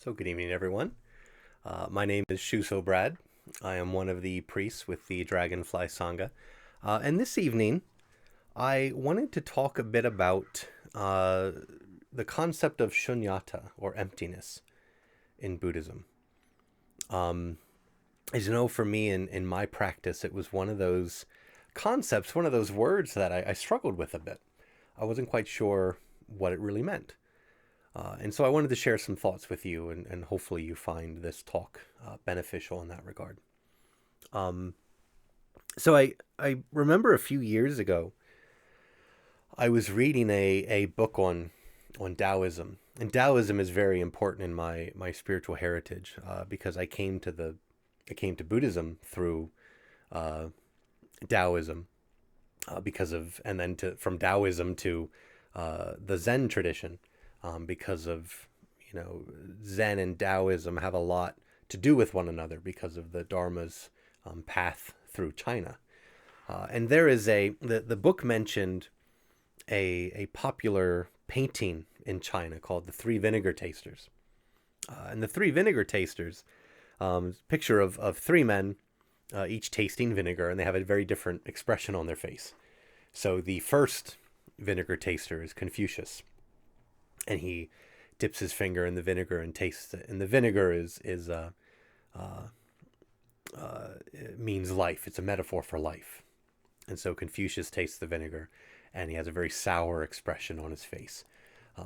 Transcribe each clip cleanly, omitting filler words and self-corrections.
So good evening, everyone. My name is Shuso Brad. I am one of the priests with the Dragonfly Sangha. And this evening, I wanted to talk a bit about the concept of shunyata, or emptiness, in Buddhism. As you know, for me, in my practice, it was one of those concepts, one of those words that I struggled with a bit. I wasn't quite sure what it really meant. And so I wanted to share some thoughts with you, and hopefully you find this talk beneficial in that regard. So I remember a few years ago, I was reading a book on Taoism. And Taoism is very important in my spiritual heritage because I came to Buddhism through Taoism and then from Taoism to the Zen tradition. Because of, Zen and Taoism have a lot to do with one another because of the Dharma's path through China. And there is the book mentioned a popular painting in China called the Three Vinegar Tasters. And the Three Vinegar Tasters, picture of three men, each tasting vinegar, and they have a very different expression on their face. So the first vinegar taster is Confucius. And he dips his finger in the vinegar and tastes it. And the vinegar it means life. It's a metaphor for life. And so Confucius tastes the vinegar, and he has a very sour expression on his face.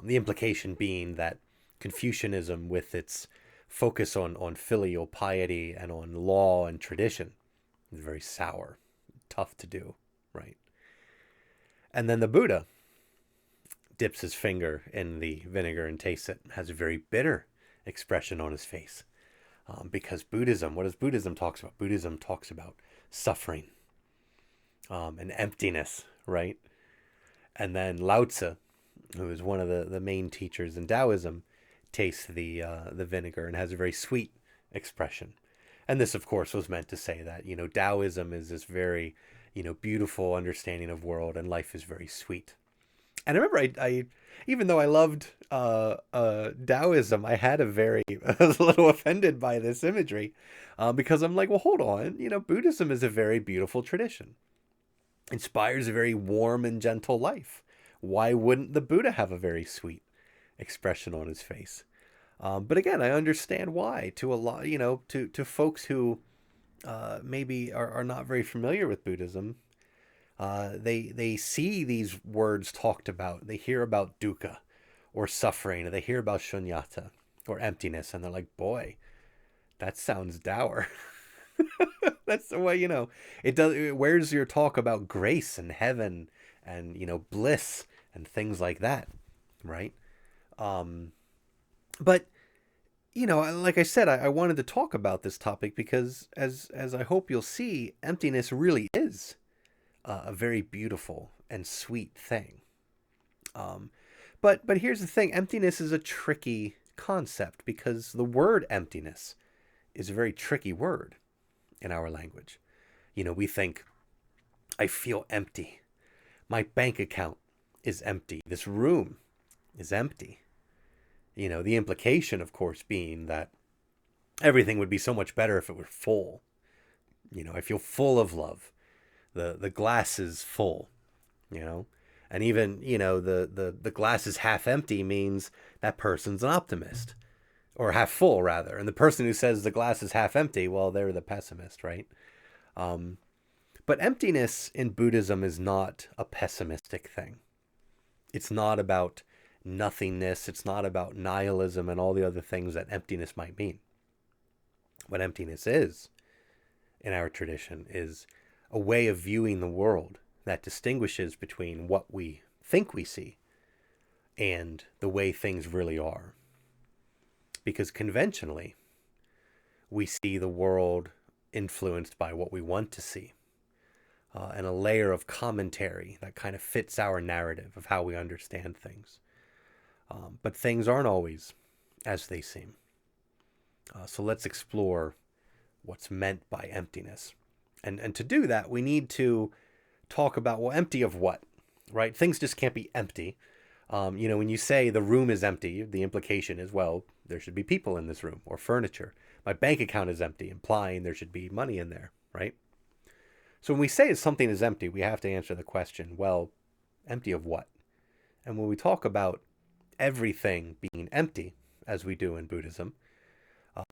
The implication being that Confucianism, with its focus on filial piety and on law and tradition, is very sour, tough to do, right? And then the Buddha dips his finger in the vinegar and tastes it, has a very bitter expression on his face. Because Buddhism, what does Buddhism talks about? Buddhism talks about suffering and emptiness, right? And then Lao Tzu, who is one of the main teachers in Taoism, tastes the vinegar and has a very sweet expression. And this, of course, was meant to say that, Taoism is this very, beautiful understanding of world, and life is very sweet. And I remember I even though I loved Taoism, I was a little offended by this imagery because I'm like, well, hold on. Buddhism is a very beautiful tradition. Inspires a very warm and gentle life. Why wouldn't the Buddha have a very sweet expression on his face? But again, I understand why to a lot, to folks who maybe are not very familiar with Buddhism. They see these words talked about. They hear about dukkha or suffering, or they hear about shunyata or emptiness, and they're like, boy, that sounds dour. That's the way, it does. Where's your talk about grace and heaven and, bliss and things like that, right? But, like I said, I wanted to talk about this topic because as I hope you'll see, emptiness really is a very beautiful and sweet thing. But here's the thing. Emptiness is a tricky concept because the word emptiness is a very tricky word in our language. We think, I feel empty. My bank account is empty. This room is empty. The implication, of course, being that everything would be so much better if it were full. I feel full of love. The glass is full, and even, the glass is half empty means that person's an optimist, or half full rather. And the person who says the glass is half empty, well, they're the pessimist, right? But emptiness in Buddhism is not a pessimistic thing. It's not about nothingness. It's not about nihilism and all the other things that emptiness might mean. What emptiness is, in our tradition, is a way of viewing the world that distinguishes between what we think we see and the way things really are. Because conventionally, we see the world influenced by what we want to see, and a layer of commentary that kind of fits our narrative of how we understand things. But things aren't always as they seem. So let's explore what's meant by emptiness. And to do that, we need to talk about, well, empty of what, right? Things just can't be empty. When you say the room is empty, the implication is, well, there should be people in this room or furniture. My bank account is empty, implying there should be money in there, right? So when we say something is empty, we have to answer the question, well, empty of what? And when we talk about everything being empty, as we do in Buddhism,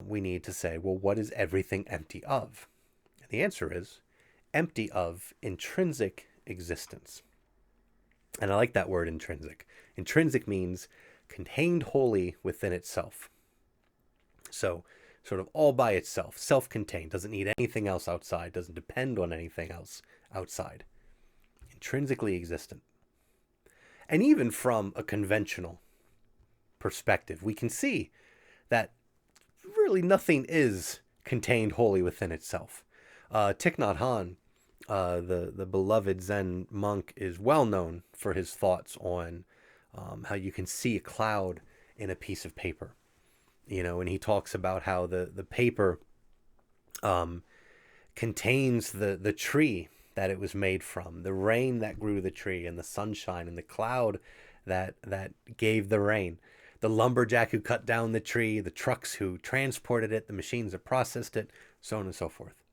we need to say, well, what is everything empty of? And the answer is empty of intrinsic existence. And I like that word, intrinsic. Intrinsic means contained wholly within itself. So sort of all by itself, self-contained, doesn't need anything else outside, doesn't depend on anything else outside. Intrinsically existent. And even from a conventional perspective, we can see that really nothing is contained wholly within itself. Thich Nhat Hanh, the beloved Zen monk, is well known for his thoughts on how you can see a cloud in a piece of paper. And he talks about how the paper contains the tree that it was made from, the rain that grew the tree, and the sunshine, and the cloud that gave the rain, the lumberjack who cut down the tree, the trucks who transported it, the machines that processed it, so on and so forth.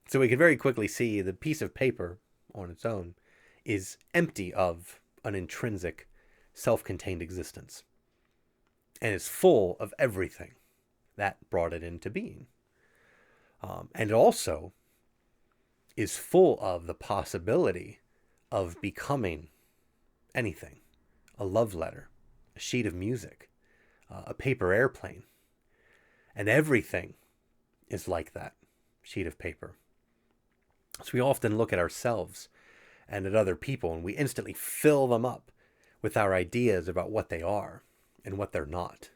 So we can very quickly see the piece of paper on its own is empty of an intrinsic, self-contained existence, and is full of everything that brought it into being. And it also is full of the possibility of becoming anything: a love letter, a sheet of music, a paper airplane. And everything is like that sheet of paper. So we often look at ourselves and at other people, and we instantly fill them up with our ideas about what they are and what they're not.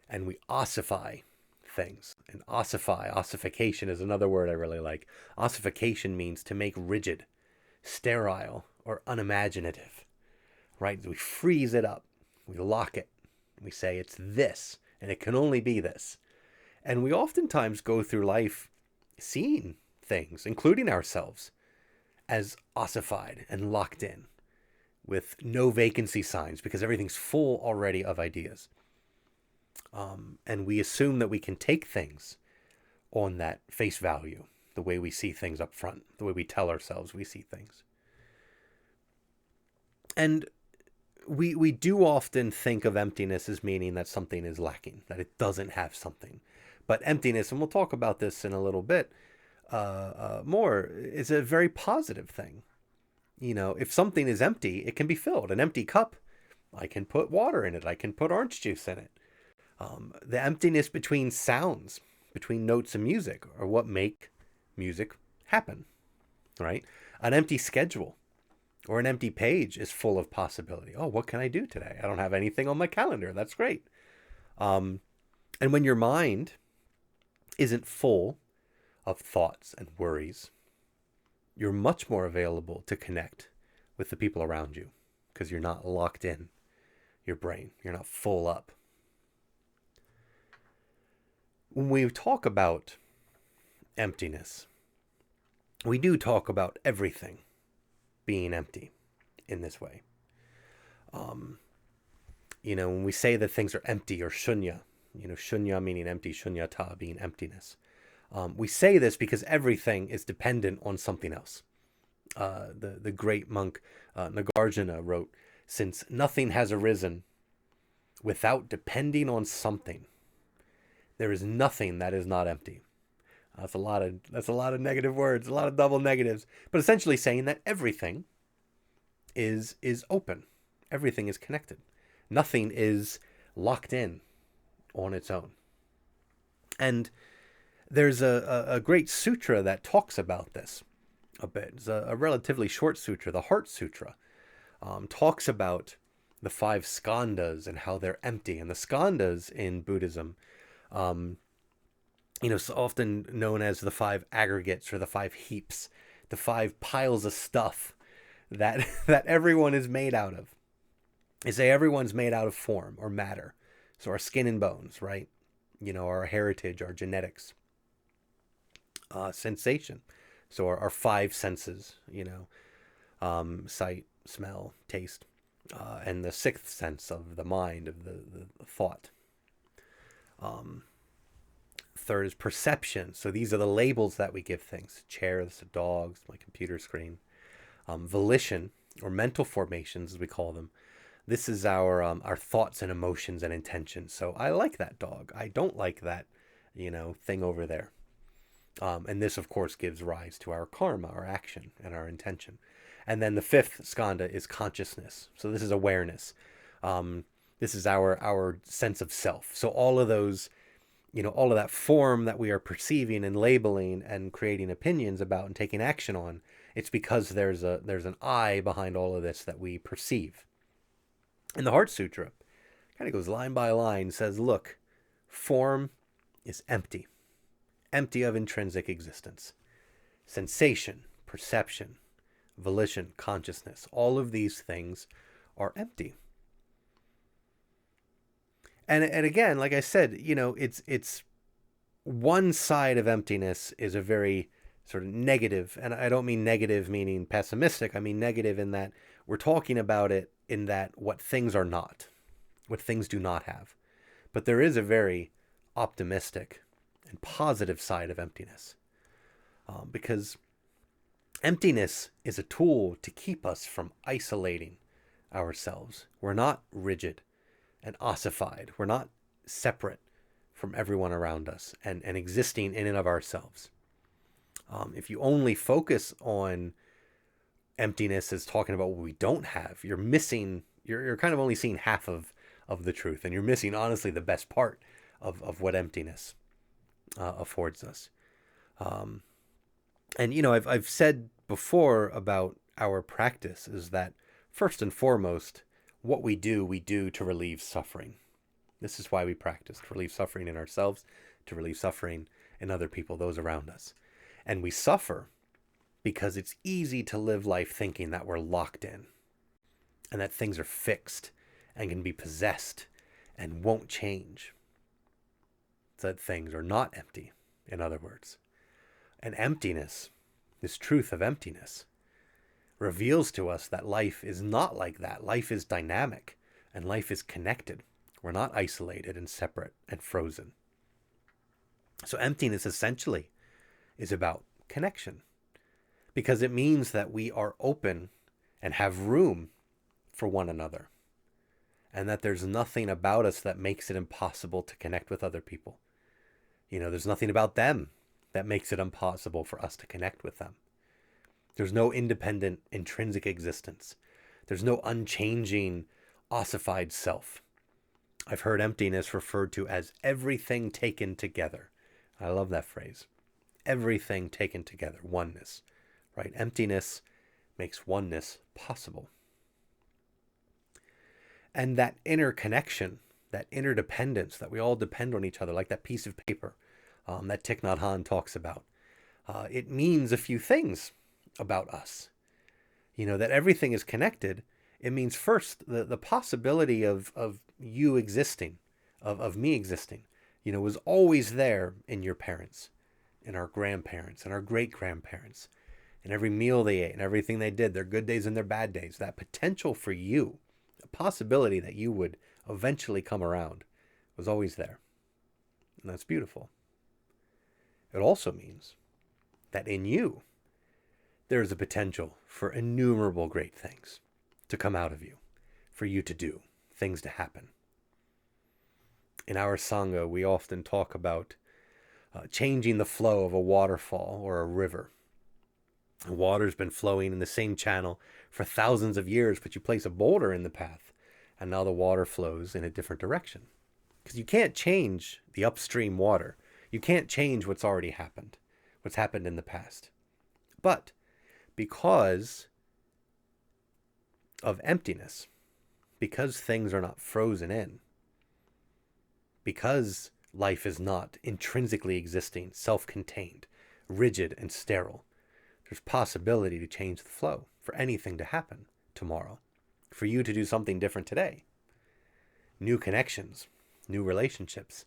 And we ossify things. And ossification is another word I really like. Ossification means to make rigid, sterile, or unimaginative, right? We freeze it up. We lock it. We say it's this, and it can only be this. And we oftentimes go through life seeing things, including ourselves, as ossified and locked in with no vacancy signs, because everything's full already of ideas. And we assume that we can take things on that face value, the way we see things up front, the way we tell ourselves we see things. And we do often think of emptiness as meaning that something is lacking, that it doesn't have something. But emptiness, and we'll talk about this in a little bit more, is a very positive thing. If something is empty, it can be filled. An empty cup, I can put water in it. I can put orange juice in it. The emptiness between sounds, between notes and music, are what make music happen, right? An empty schedule or an empty page is full of possibility. Oh, what can I do today? I don't have anything on my calendar. That's great. And when your mind isn't full of thoughts and worries, you're much more available to connect with the people around you, because you're not locked in your brain. You're not full up. When we talk about emptiness, we do talk about everything being empty in this way. When we say that things are empty, or shunya, shunya meaning empty, shunyata being emptiness. We say this because everything is dependent on something else. The great monk Nagarjuna wrote, "Since nothing has arisen without depending on something, there is nothing that is not empty." That's a lot of negative words, a lot of double negatives, but essentially saying that everything is open. Everything is connected. Nothing is locked in on its own. And there's a great sutra that talks about this a bit. It's a relatively short sutra, the Heart Sutra, talks about the 5 skandhas and how they're empty. And the skandhas in Buddhism, it's often known as the 5 aggregates, or the 5 heaps, the 5 piles of stuff that everyone is made out of. They say everyone's made out of form or matter. So our skin and bones, right? Our heritage, our genetics. Sensation. So our 5 senses, sight, smell, taste. and the sixth sense of the mind, of the thought. Third is perception. So these are the labels that we give things: chairs, dogs, my computer screen. Volition, or mental formations, as we call them. This is our thoughts and emotions and intentions. So I like that dog. I don't like that, thing over there. And this, of course, gives rise to our karma, our action, and our intention. And then the fifth skandha is consciousness. So this is awareness. This is our sense of self. So all of those, all of that form that we are perceiving and labeling and creating opinions about and taking action on, it's because there's an I behind all of this that we perceive. And the Heart Sutra kind of goes line by line, says, look, form is empty of intrinsic existence. Sensation, perception, volition, consciousness, all of these things are empty. And again, like I said, it's one side of emptiness is a very sort of negative, and I don't mean negative meaning pessimistic. I mean negative in that we're talking about it in that what things are not, what things do not have. But there is a very optimistic and positive side of emptiness, because emptiness is a tool to keep us from isolating ourselves. We're not rigid and ossified. We're not separate from everyone around us and existing in and of ourselves. If you only focus on emptiness as talking about what we don't have, you're missing, you're kind of only seeing half of the truth, and you're missing, honestly, the best part of what emptiness affords us. And I've said before about our practice is that first and foremost, what we do to relieve suffering. This is why we practice, to relieve suffering in ourselves, to relieve suffering in other people, those around us. And we suffer because it's easy to live life thinking that we're locked in and that things are fixed and can be possessed and won't change. That things are not empty, in other words. And emptiness, this truth of emptiness, reveals to us that life is not like that. Life is dynamic and life is connected. We're not isolated and separate and frozen. So emptiness essentially is about connection, because it means that we are open and have room for one another, and that there's nothing about us that makes it impossible to connect with other people. There's nothing about them that makes it impossible for us to connect with them. There's no independent, intrinsic existence. There's no unchanging, ossified self. I've heard emptiness referred to as everything taken together. I love that phrase. Everything taken together, oneness, right? Emptiness makes oneness possible. And that inner connection, that interdependence, that we all depend on each other, like that piece of paper that Thich Nhat Hanh talks about, it means a few things about us. That everything is connected. It means first the possibility of you existing, of me existing, was always there in your parents, in our grandparents, and our great-grandparents, and every meal they ate and everything they did, their good days and their bad days. That potential for you, the possibility that you would eventually come around, was always there. And that's beautiful. It also means that in you, there is a potential for innumerable great things to come out of you, for you to do, things to happen. In our Sangha, we often talk about changing the flow of a waterfall or a river. The water's been flowing in the same channel for thousands of years, but you place a boulder in the path, and now the water flows in a different direction. Because you can't change the upstream water. You can't change what's already happened, what's happened in the past. But because of emptiness, because things are not frozen in, because life is not intrinsically existing, self-contained, rigid and sterile, there's possibility to change the flow, for anything to happen tomorrow, for you to do something different today. New connections, new relationships,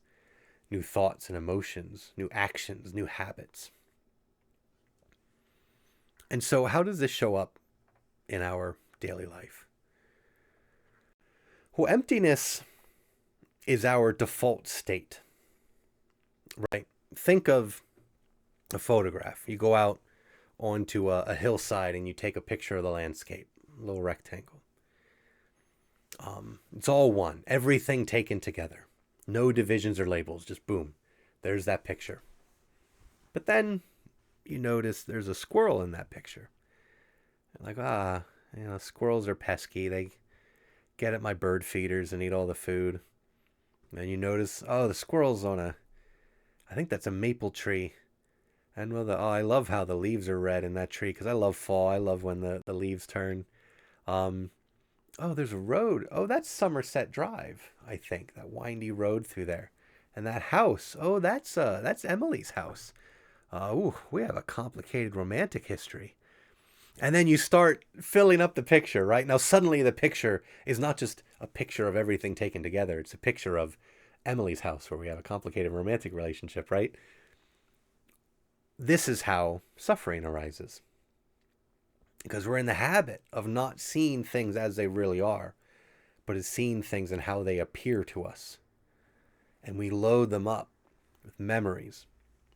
new thoughts and emotions, new actions, new habits. And so how does this show up in our daily life? Well, emptiness is our default state, right? Think of a photograph. You go out onto a hillside and you take a picture of the landscape, a little rectangle. It's all one, everything taken together. No divisions or labels, just boom, there's that picture. But then you notice there's a squirrel in that picture. Like, squirrels are pesky. They get at my bird feeders and eat all the food. And you notice, the squirrel's on I think that's a maple tree. And I love how the leaves are red in that tree because I love fall. I love when the leaves turn. There's a road. Oh, that's Somerset Drive, I think. That windy road through there. And that house. Oh, that's Emily's house. We have a complicated romantic history. And then you start filling up the picture, right? Now, suddenly the picture is not just a picture of everything taken together. It's a picture of Emily's house where we have a complicated romantic relationship, right? This is how suffering arises. Because we're in the habit of not seeing things as they really are, but is seeing things and how they appear to us. And we load them up with memories,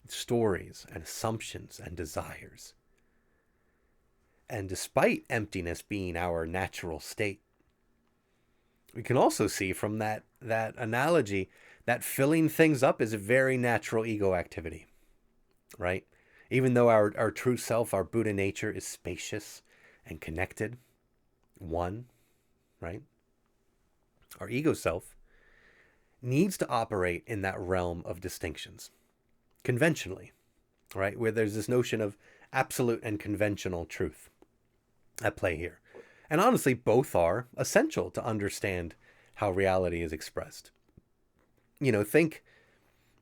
stories, and assumptions and desires. And despite emptiness being our natural state, we can also see from that analogy that filling things up is a very natural ego activity, right? Even though our true self, our Buddha nature is spacious and connected, one, right? Our ego self needs to operate in that realm of distinctions, conventionally, right? Where there's this notion of absolute and conventional truth at play here. And honestly, both are essential to understand how reality is expressed. Think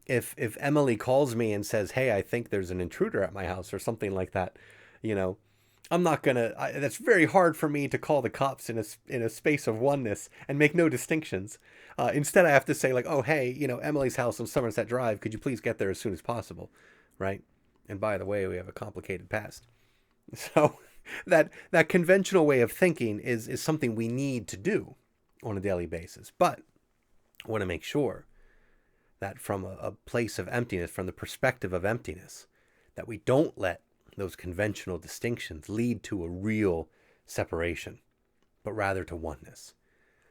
if Emily calls me and says, hey, I think there's an intruder at my house or something like that, I'm not that's very hard for me to call the cops in a space of oneness and make no distinctions. Instead, I have to say oh, hey, Emily's house on Somerset Drive, could you please get there as soon as possible, right? And by the way, we have a complicated past. So that conventional way of thinking is something we need to do on a daily basis. But I want to make sure that from a place of emptiness, from the perspective of emptiness, that we don't let those conventional distinctions lead to a real separation, but rather to oneness.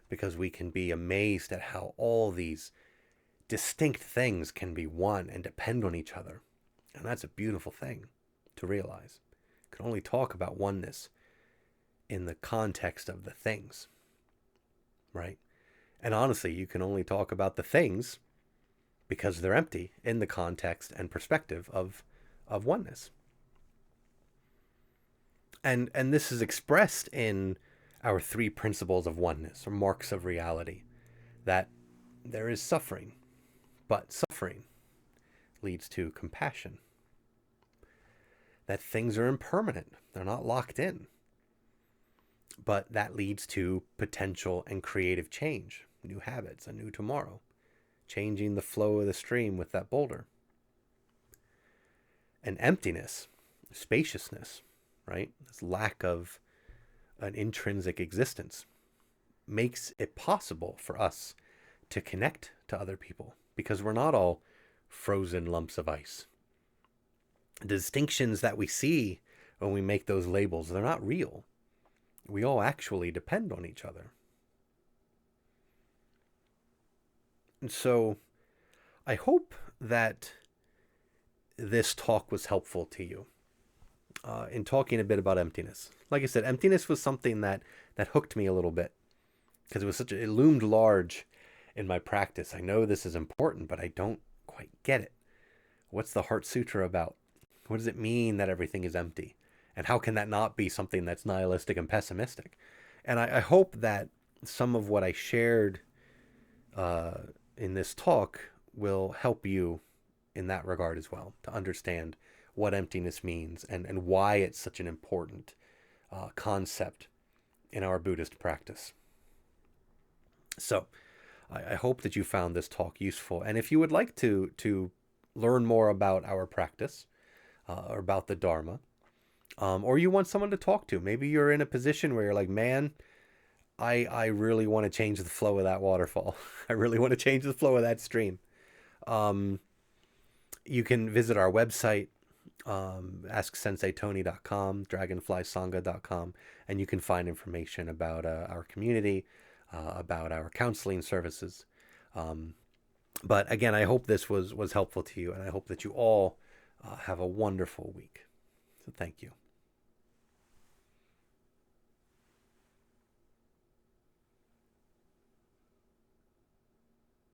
Because we can be amazed at how all these distinct things can be one and depend on each other. And that's a beautiful thing to realize. You can only talk about oneness in the context of the things, right? And honestly, you can only talk about the things because they're empty in the context and perspective of oneness. And this is expressed in our three principles of oneness, or marks of reality, that there is suffering, but suffering leads to compassion. That things are impermanent, they're not locked in, but that leads to potential and creative change, new habits, a new tomorrow, changing the flow of the stream with that boulder. And emptiness, spaciousness, right? This lack of an intrinsic existence makes it possible for us to connect to other people because we're not all frozen lumps of ice. The distinctions that we see when we make those labels, they're not real. We all actually depend on each other. And so I hope that this talk was helpful to you in talking a bit about emptiness. Like I said, emptiness was something that hooked me a little bit because it loomed large in my practice. I know this is important, but I don't quite get it. What's the Heart Sutra about? What does it mean that everything is empty? And how can that not be something that's nihilistic and pessimistic? And I hope that some of what I shared in this talk will help you in that regard as well, to understand what emptiness means and why it's such an important concept in our Buddhist practice. So I hope that you found this talk useful. And if you would like to learn more about our practice or about the Dharma, or you want someone to talk to, maybe you're in a position where you're like, man, I really want to change the flow of that waterfall. I really want to change the flow of that stream. Um, you can visit our website, AskSenseiTony.com, DragonflySangha.com, and you can find information about our community, about our counseling services. Um, but again, I hope this was helpful to you, and I hope that you all have a wonderful week. So thank you.